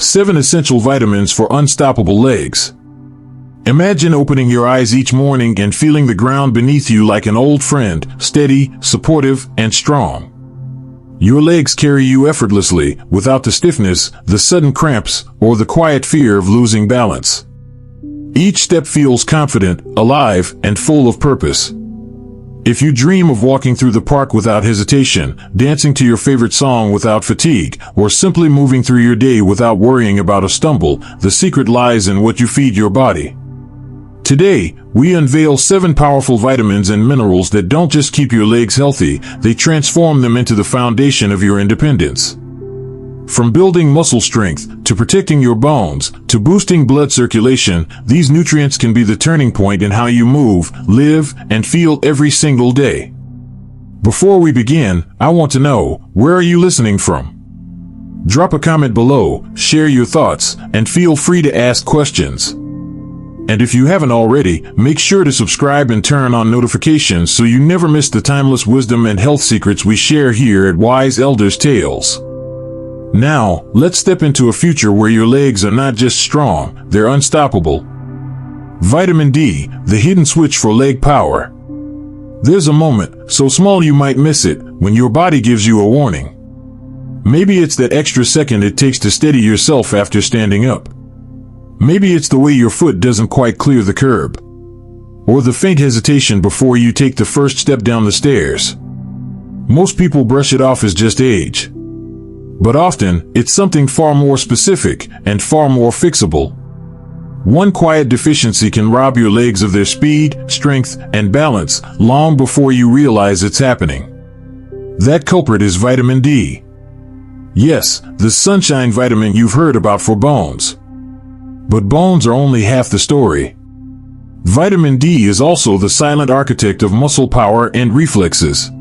7 essential vitamins for unstoppable legs. Imagine opening your eyes each morning and feeling the ground beneath you like an old friend, steady, supportive, and strong. Your legs carry you effortlessly, without the stiffness, the sudden cramps, or the quiet fear of losing balance. Each step feels confident, alive, and full of purpose. If you dream of walking through the park without hesitation, dancing to your favorite song without fatigue, or simply moving through your day without worrying about a stumble, the secret lies in what you feed your body. Today, we unveil 7 powerful vitamins and minerals that don't just keep your legs healthy, they transform them into the foundation of your independence. From building muscle strength, to protecting your bones, to boosting blood circulation, these nutrients can be the turning point in how you move, live, and feel every single day. Before we begin, I want to know, where are you listening from? Drop a comment below, share your thoughts, and feel free to ask questions. And if you haven't already, make sure to subscribe and turn on notifications so you never miss the timeless wisdom and health secrets we share here at Wise Elders Tales. Now, let's step into a future where your legs are not just strong, they're unstoppable. Vitamin D, the hidden switch for leg power. There's a moment, so small you might miss it, when your body gives you a warning. Maybe it's that extra second it takes to steady yourself after standing up. Maybe it's the way your foot doesn't quite clear the curb. Or the faint hesitation before you take the first step down the stairs. Most people brush it off as just age. But often, it's something far more specific and far more fixable. One quiet deficiency can rob your legs of their speed, strength, and balance long before you realize it's happening. That culprit is vitamin D. Yes, the sunshine vitamin you've heard about for bones. But bones are only half the story. Vitamin D is also the silent architect of muscle power and reflexes.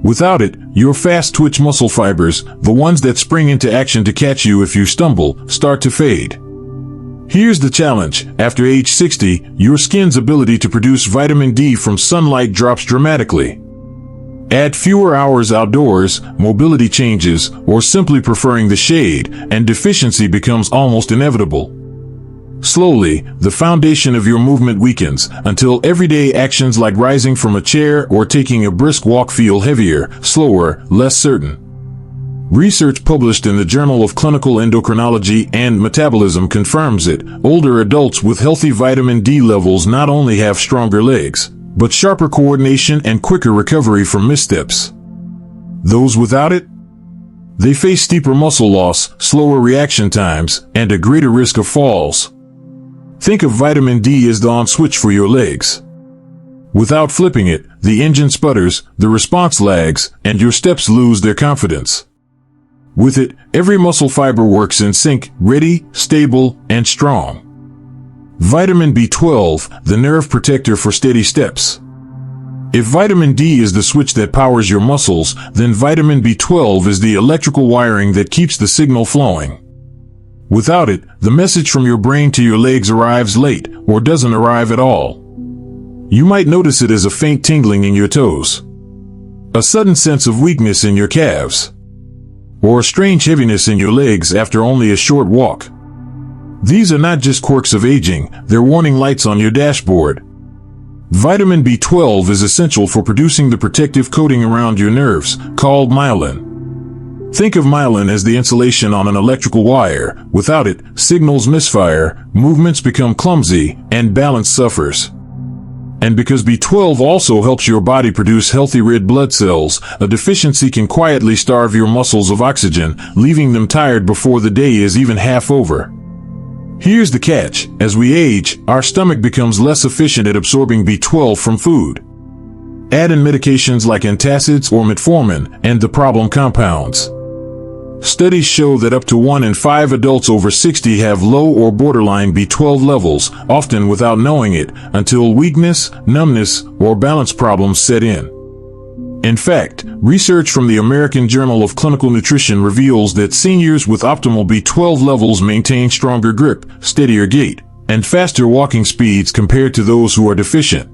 Without it, your fast-twitch muscle fibers, the ones that spring into action to catch you if you stumble, start to fade. Here's the challenge. After age 60, your skin's ability to produce vitamin D from sunlight drops dramatically. Add fewer hours outdoors, mobility changes, or simply preferring the shade, and deficiency becomes almost inevitable. Slowly, the foundation of your movement weakens, until everyday actions like rising from a chair or taking a brisk walk feel heavier, slower, less certain. Research published in the Journal of Clinical Endocrinology and Metabolism confirms it. Older adults with healthy vitamin D levels not only have stronger legs, but sharper coordination and quicker recovery from missteps. Those without it? They face steeper muscle loss, slower reaction times, and a greater risk of falls. Think of vitamin D as the on switch for your legs. Without flipping it, the engine sputters, the response lags, and your steps lose their confidence. With it, every muscle fiber works in sync, ready, stable, and strong. Vitamin B12, the nerve protector for steady steps. If vitamin D is the switch that powers your muscles, then vitamin B12 is the electrical wiring that keeps the signal flowing. Without it, the message from your brain to your legs arrives late, or doesn't arrive at all. You might notice it as a faint tingling in your toes, a sudden sense of weakness in your calves, or a strange heaviness in your legs after only a short walk. These are not just quirks of aging, they're warning lights on your dashboard. Vitamin B12 is essential for producing the protective coating around your nerves, called myelin. Think of myelin as the insulation on an electrical wire. Without it, signals misfire, movements become clumsy, and balance suffers. And because B12 also helps your body produce healthy red blood cells, a deficiency can quietly starve your muscles of oxygen, leaving them tired before the day is even half over. Here's the catch. As we age, our stomach becomes less efficient at absorbing B12 from food. Add in medications like antacids or metformin, and the problem compounds. Studies show that up to 1 in 5 adults over 60 have low or borderline B12 levels, often without knowing it, until weakness, numbness, or balance problems set in. In fact, research from the American Journal of Clinical Nutrition reveals that seniors with optimal B12 levels maintain stronger grip, steadier gait, and faster walking speeds compared to those who are deficient.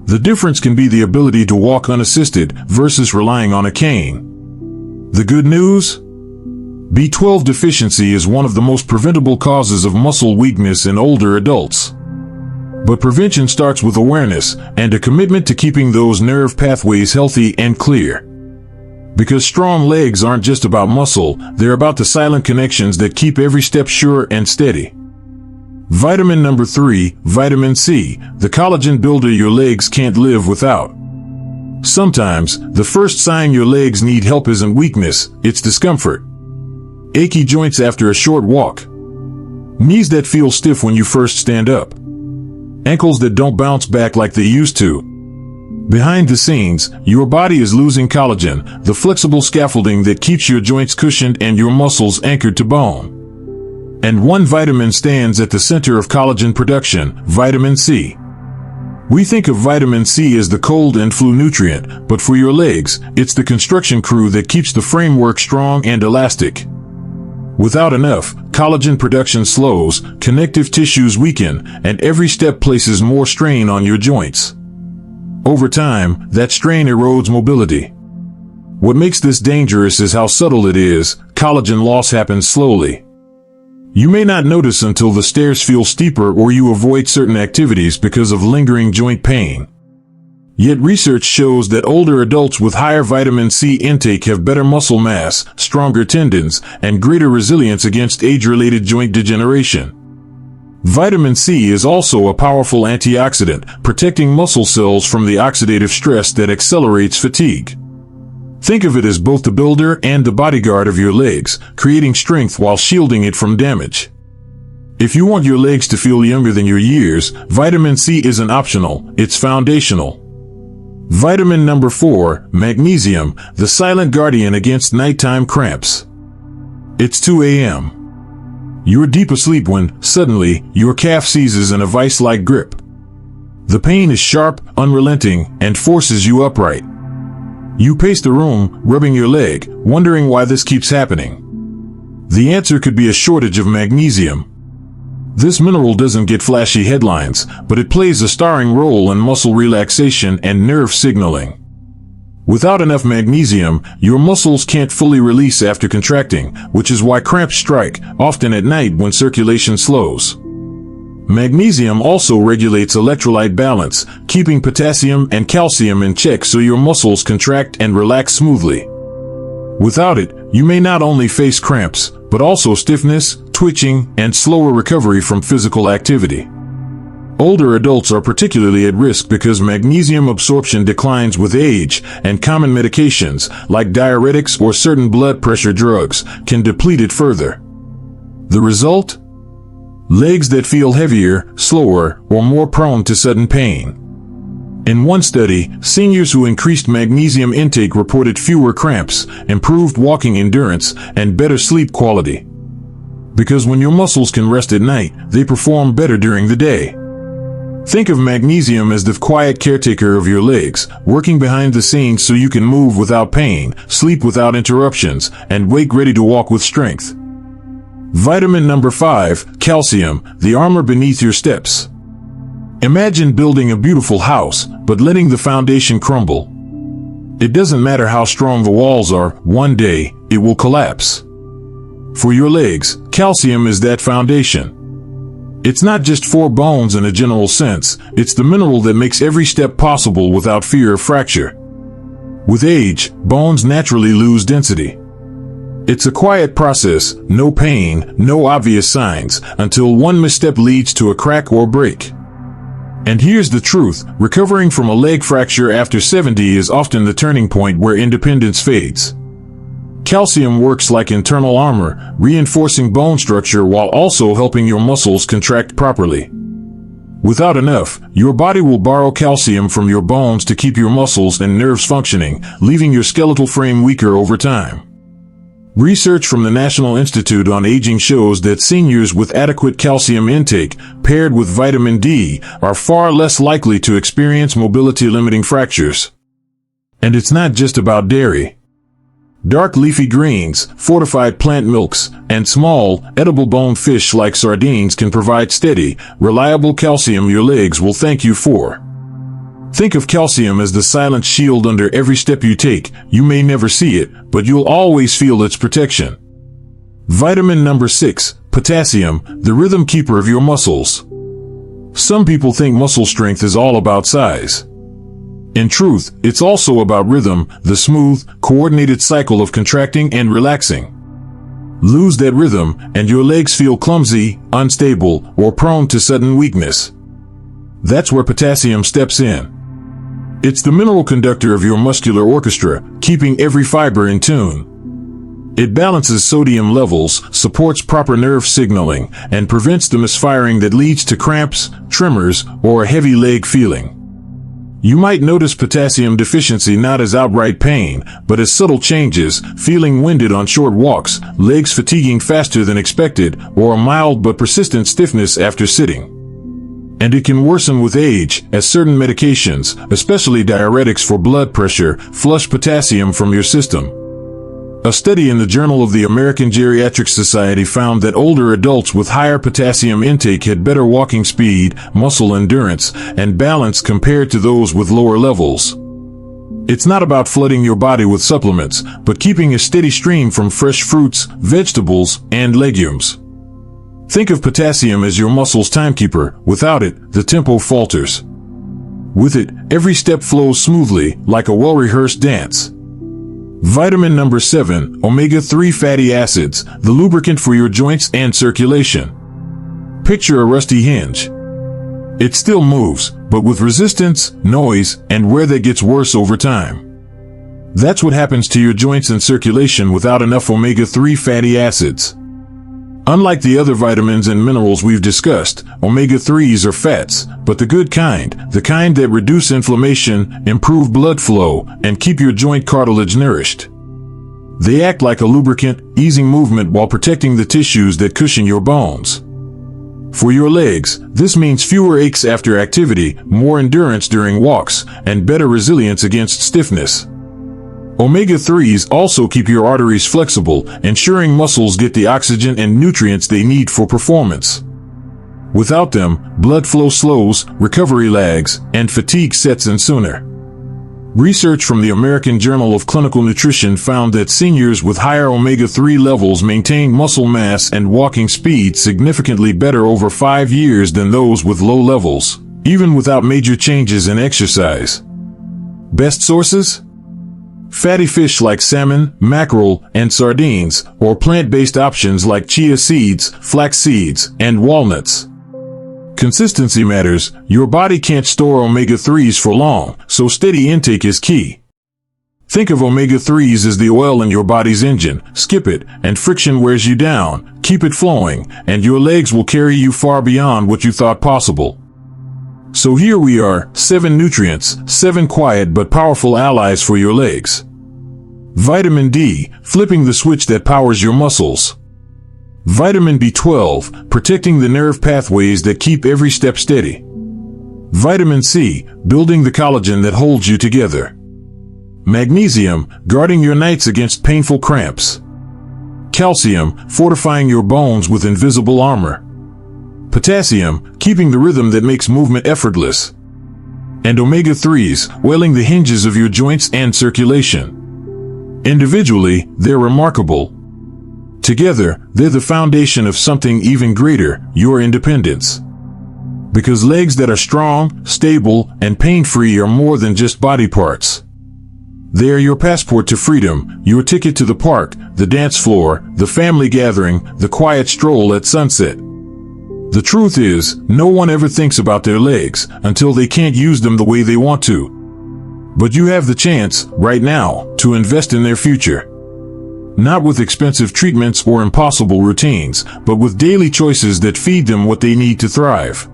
The difference can be the ability to walk unassisted versus relying on a cane. The good news? B12 deficiency is one of the most preventable causes of muscle weakness in older adults. But prevention starts with awareness and a commitment to keeping those nerve pathways healthy and clear. Because strong legs aren't just about muscle, they're about the silent connections that keep every step sure and steady. Vitamin number 3, vitamin C, the collagen builder your legs can't live without. Sometimes, the first sign your legs need help isn't weakness, it's discomfort. Achy joints after a short walk. Knees that feel stiff when you first stand up. Ankles that don't bounce back like they used to. Behind the scenes, your body is losing collagen, the flexible scaffolding that keeps your joints cushioned and your muscles anchored to bone. And one vitamin stands at the center of collagen production, vitamin C. We think of vitamin C as the cold and flu nutrient, but for your legs, it's the construction crew that keeps the framework strong and elastic. Without enough, collagen production slows, connective tissues weaken, and every step places more strain on your joints. Over time, that strain erodes mobility. What makes this dangerous is how subtle it is. Collagen loss happens slowly. You may not notice until the stairs feel steeper or you avoid certain activities because of lingering joint pain. Yet research shows that older adults with higher vitamin C intake have better muscle mass, stronger tendons, and greater resilience against age-related joint degeneration. Vitamin C is also a powerful antioxidant, protecting muscle cells from the oxidative stress that accelerates fatigue. Think of it as both the builder and the bodyguard of your legs, creating strength while shielding it from damage. If you want your legs to feel younger than your years, vitamin C isn't optional, it's foundational. Vitamin number 4, magnesium, the silent guardian against nighttime cramps. It's 2 a.m. You're deep asleep when, suddenly, your calf seizes in a vice-like grip. The pain is sharp, unrelenting, and forces you upright. You pace the room, rubbing your leg, wondering why this keeps happening. The answer could be a shortage of magnesium. This mineral doesn't get flashy headlines, but it plays a starring role in muscle relaxation and nerve signaling. Without enough magnesium, your muscles can't fully release after contracting, which is why cramps strike, often at night when circulation slows. Magnesium also regulates electrolyte balance, keeping potassium and calcium in check so your muscles contract and relax smoothly. Without it, you may not only face cramps, but also stiffness, twitching, and slower recovery from physical activity. Older adults are particularly at risk because magnesium absorption declines with age, and common medications, like diuretics or certain blood pressure drugs, can deplete it further. The result? Legs that feel heavier, slower, or more prone to sudden pain. In one study, seniors who increased magnesium intake reported fewer cramps, improved walking endurance, and better sleep quality. Because when your muscles can rest at night, they perform better during the day. Think of magnesium as the quiet caretaker of your legs, working behind the scenes so you can move without pain, sleep without interruptions, and wake ready to walk with strength. Vitamin number 5, calcium, the armor beneath your steps. Imagine building a beautiful house, but letting the foundation crumble. It doesn't matter how strong the walls are, one day, it will collapse. For your legs, calcium is that foundation. It's not just for bones in a general sense, it's the mineral that makes every step possible without fear of fracture. With age, bones naturally lose density. It's a quiet process, no pain, no obvious signs, until one misstep leads to a crack or break. And here's the truth, recovering from a leg fracture after 70 is often the turning point where independence fades. Calcium works like internal armor, reinforcing bone structure while also helping your muscles contract properly. Without enough, your body will borrow calcium from your bones to keep your muscles and nerves functioning, leaving your skeletal frame weaker over time. Research from the National Institute on Aging shows that seniors with adequate calcium intake, paired with vitamin D, are far less likely to experience mobility-limiting fractures. And it's not just about dairy. Dark leafy greens, fortified plant milks, and small, edible bone fish like sardines can provide steady, reliable calcium your legs will thank you for. Think of calcium as the silent shield under every step you take. You may never see it, but you'll always feel its protection. Vitamin number 6, potassium, the rhythm keeper of your muscles. Some people think muscle strength is all about size. In truth, it's also about rhythm, the smooth, coordinated cycle of contracting and relaxing. Lose that rhythm, and your legs feel clumsy, unstable, or prone to sudden weakness. That's where potassium steps in. It's the mineral conductor of your muscular orchestra, keeping every fiber in tune. It balances sodium levels, supports proper nerve signaling, and prevents the misfiring that leads to cramps, tremors, or a heavy leg feeling. You might notice potassium deficiency not as outright pain, but as subtle changes, feeling winded on short walks, legs fatiguing faster than expected, or a mild but persistent stiffness after sitting. And it can worsen with age, as certain medications, especially diuretics for blood pressure, flush potassium from your system. A study in the Journal of the American Geriatric Society found that older adults with higher potassium intake had better walking speed, muscle endurance, and balance compared to those with lower levels. It's not about flooding your body with supplements, but keeping a steady stream from fresh fruits, vegetables, and legumes. Think of potassium as your muscle's timekeeper. Without it, the tempo falters. With it, every step flows smoothly, like a well-rehearsed dance. Vitamin number 7, omega-3 fatty acids, the lubricant for your joints and circulation. Picture a rusty hinge. It still moves, but with resistance, noise, and wear that gets worse over time. That's what happens to your joints and circulation without enough omega-3 fatty acids. Unlike the other vitamins and minerals we've discussed, omega-3s are fats, but the good kind, the kind that reduce inflammation, improve blood flow, and keep your joint cartilage nourished. They act like a lubricant, easing movement while protecting the tissues that cushion your bones. For your legs, this means fewer aches after activity, more endurance during walks, and better resilience against stiffness. Omega-3s also keep your arteries flexible, ensuring muscles get the oxygen and nutrients they need for performance. Without them, blood flow slows, recovery lags, and fatigue sets in sooner. Research from the American Journal of Clinical Nutrition found that seniors with higher omega-3 levels maintain muscle mass and walking speed significantly better over 5 years than those with low levels, even without major changes in exercise. Best sources? Fatty fish like salmon, mackerel, and sardines, or plant-based options like chia seeds, flax seeds, and walnuts. Consistency matters. Your body can't store omega-3s for long, so steady intake is key. Think of omega-3s as the oil in your body's engine. Skip it, and friction wears you down. Keep it flowing, and your legs will carry you far beyond what you thought possible. So here we are, 7 nutrients, 7 quiet but powerful allies for your legs. Vitamin D, flipping the switch that powers your muscles. Vitamin B12, protecting the nerve pathways that keep every step steady. Vitamin C, building the collagen that holds you together. Magnesium, guarding your nights against painful cramps. Calcium, fortifying your bones with invisible armor. Potassium, keeping the rhythm that makes movement effortless. And omega-3s, oiling the hinges of your joints and circulation. Individually, they're remarkable. Together, they're the foundation of something even greater, your independence. Because legs that are strong, stable, and pain-free are more than just body parts. They are your passport to freedom, your ticket to the park, the dance floor, the family gathering, the quiet stroll at sunset. The truth is, no one ever thinks about their legs until they can't use them the way they want to. But you have the chance, right now, to invest in their future. Not with expensive treatments or impossible routines, but with daily choices that feed them what they need to thrive.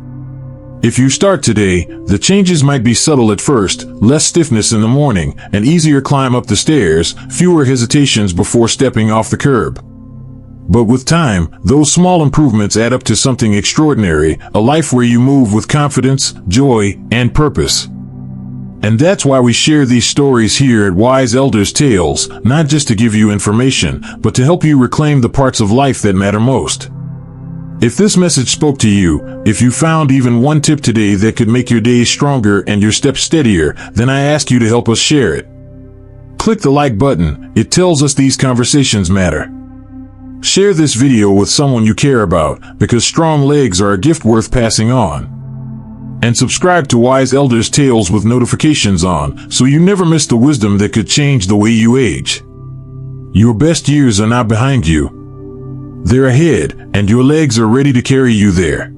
If you start today, the changes might be subtle at first: less stiffness in the morning, an easier climb up the stairs, fewer hesitations before stepping off the curb. But with time, those small improvements add up to something extraordinary, a life where you move with confidence, joy, and purpose. And that's why we share these stories here at Wise Elders Tales, not just to give you information, but to help you reclaim the parts of life that matter most. If this message spoke to you, if you found even one tip today that could make your days stronger and your steps steadier, then I ask you to help us share it. Click the like button. It tells us these conversations matter. Share this video with someone you care about, because strong legs are a gift worth passing on. And subscribe to Wise Elders Tales with notifications on, so you never miss the wisdom that could change the way you age. Your best years are not behind you. They're ahead, and your legs are ready to carry you there.